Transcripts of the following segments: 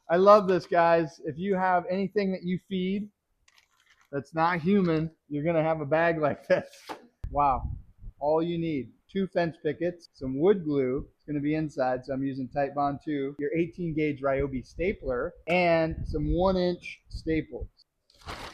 I love this, guys. If you have anything that you feed that's not human, you're going to have a bag like this. Wow. All you need, 2 fence pickets, some wood glue. It's going to be inside, so I'm using Type Bond 2, your 18 gauge Ryobi stapler, and some 1-inch staples.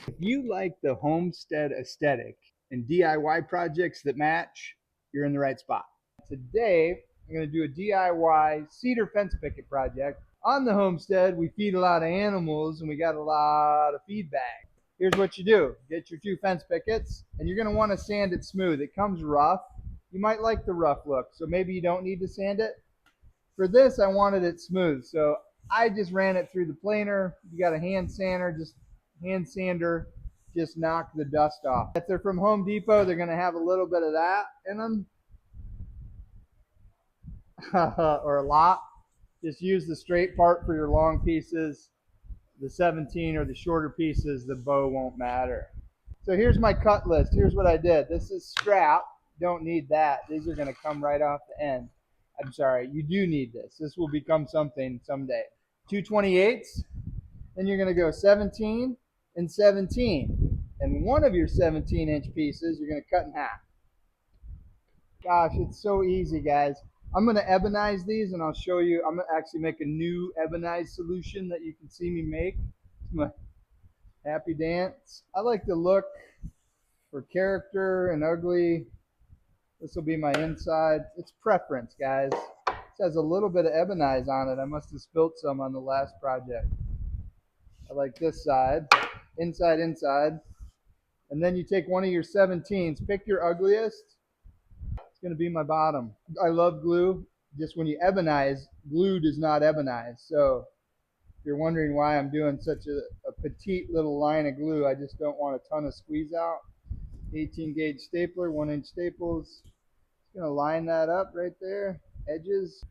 If you like the homestead aesthetic and DIY projects that match, you're in the right spot. Today, I'm going to do a DIY cedar fence picket project. On the homestead, we feed a lot of animals and we got a lot of feed bags. Here's what you do. Get your 2 fence pickets and you're going to want to sand it smooth. It comes rough. You might like the rough look, so maybe you don't need to sand it. For this, I wanted it smooth, so I just ran it through the planer. You got a hand sander, just hand sander, just knock the dust off. If they're from Home Depot, they're going to have a little bit of that in them, or a lot. Just use the straight part for your long pieces. The 17 or the shorter pieces, the bow won't matter. So here's my cut list. Here's what I did. This is strap. Don't need that. These are going to come right off the end. I'm sorry, you do need this. This will become something someday. 2/28, then you're going to go 17 and 17. And one of your 17-inch pieces, you're going to cut in half. Gosh, it's so easy, guys. I'm going to ebonize these, and I'll show you. I'm going to actually make a new ebonized solution that you can see me make. It's my happy dance. I like to look for character and ugly. This will be my inside. It's preference, guys. This has a little bit of ebonize on it. I must have spilt some on the last project. I like this side, inside, inside. And then you take one of your 17s, pick your ugliest. It's going to be my bottom. I love glue. Just when you ebonize, glue does not ebonize. So if you're wondering why I'm doing such a petite little line of glue, I just don't want a ton of squeeze out. 18 gauge stapler, 1-inch staples. Just going to line that up right there, edges.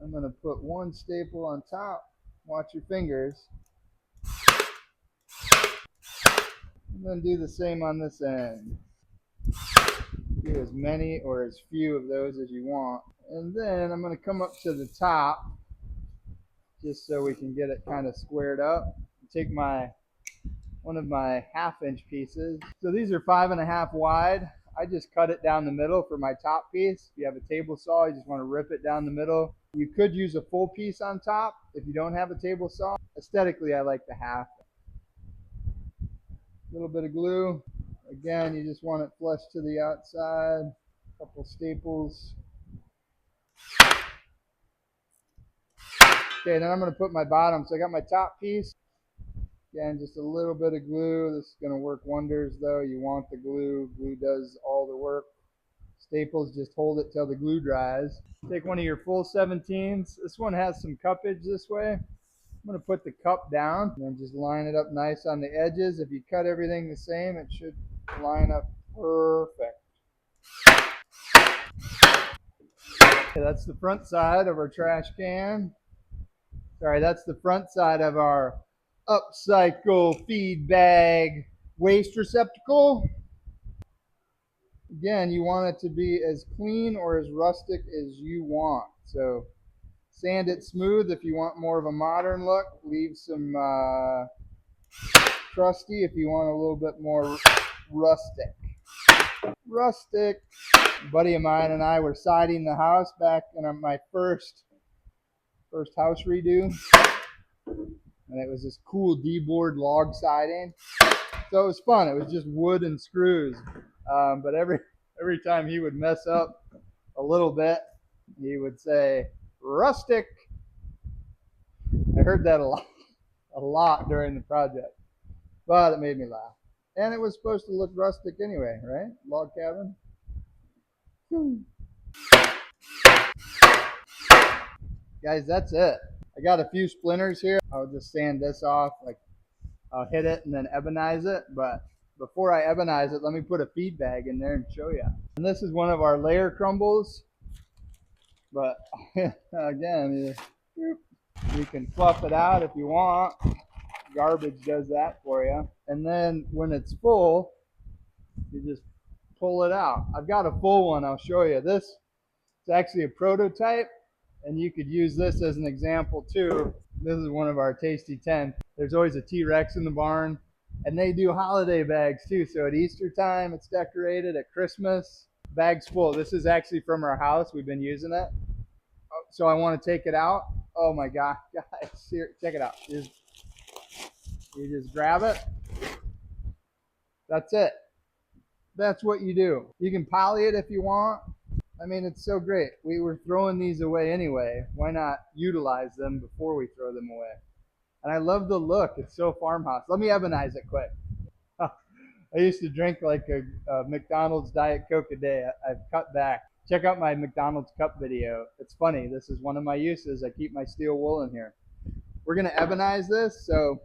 I'm going to put 1 staple on top. Watch your fingers. And then do the same on this end. Do as many or as few of those as you want. And then I'm going to come up to the top just so we can get it kind of squared up. Take one of my 1/2-inch pieces. So these are 5.5 wide. I just cut it down the middle for my top piece. If you have a table saw, you just want to rip it down the middle. You could use a full piece on top if you don't have a table saw. Aesthetically, I like the half. A little bit of glue. Again, you just want it flush to the outside. A couple staples. Okay, then I'm going to put my bottom. So I got my top piece. Again, just a little bit of glue. This is going to work wonders, though. You want the glue. Glue does all the work. Staples, just hold it till the glue dries. Take one of your full 17s. This one has some cuppage this way. I'm going to put the cup down and then just line it up nice on the edges. If you cut everything the same, it should line up perfect. Okay, that's the front side of our trash can. Sorry, that's the front side of our upcycle feed bag waste receptacle. Again, you want it to be as clean or as rustic as you want. So sand it smooth if you want more of a modern look. Leave some crusty if you want a little bit more rustic. Rustic. A buddy of mine and I were siding the house back in my first house redo. And it was this cool D-board log siding. So it was fun. It was just wood and screws. But every time he would mess up a little bit, he would say, rustic. I heard that a lot during the project. But it made me laugh. And it was supposed to look rustic anyway, right? Log cabin. Guys, that's it. I got a few splinters here. I'll just sand this off. Like I'll hit it and then ebonize it. But before I ebonize it, let me put a feed bag in there and show you. And this is one of our layer crumbles. But again, you can fluff it out if you want. Garbage does that for you. And then when it's full, you just pull it out. I've got a full one. I'll show you. This is actually a prototype. And you could use this as an example too. This is one of our tasty tents. There's always a T-Rex in the barn, and they do holiday bags too. So at Easter time, it's decorated. At Christmas, bags full. This is actually from our house. We've been using it. So I want to take it out. Oh my God, guys, here, check it out. You just grab it. That's it. That's what you do. You can poly it if you want. I mean, it's so great. We were throwing these away anyway. Why not utilize them before we throw them away? And I love the look. It's so farmhouse. Let me ebonize it quick. I used to drink like a McDonald's Diet Coke a day. I've cut back. Check out my McDonald's cup video. It's funny. This is one of my uses. I keep my steel wool in here. We're going to ebonize this. So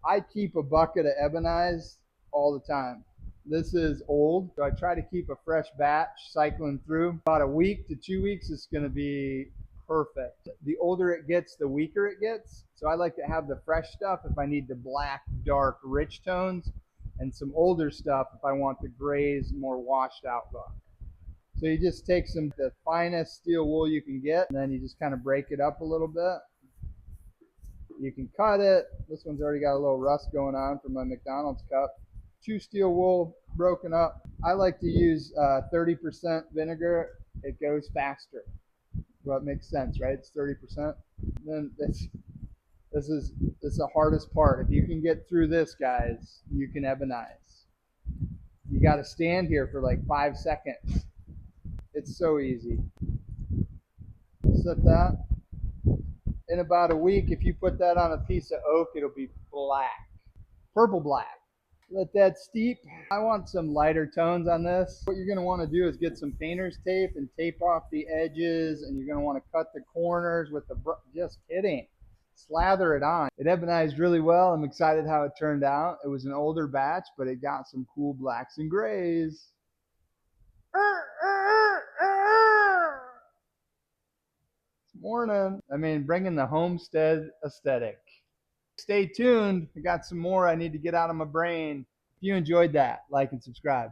I keep a bucket of ebonize all the time. This is old, so I try to keep a fresh batch cycling through. About a week to 2 weeks is going to be perfect. The older it gets, the weaker it gets. So I like to have the fresh stuff if I need the black, dark, rich tones, and some older stuff if I want the grays, more washed out look. So you just take the finest steel wool you can get, and then you just kind of break it up a little bit. You can cut it. This one's already got a little rust going on from my McDonald's cup. 2 steel wool broken up. I like to use 30% vinegar. It goes faster. Well, it makes sense, right? It's 30%. Then this is the hardest part. If you can get through this, guys, you can ebonize. You got to stand here for like 5 seconds. It's so easy. Set that. In about a week, if you put that on a piece of oak, it'll be black, purple black. Let that steep. I want some lighter tones on this. What you're going to want to do is get some painter's tape and tape off the edges, and you're going to want to cut the corners with the brush. Just kidding. Slather it on. It ebonized really well. I'm excited how it turned out. It was an older batch, but it got some cool blacks and grays. Morning. I mean, bringing the homestead aesthetic. Stay tuned. I got some more I need to get out of my brain. If you enjoyed that, like and subscribe.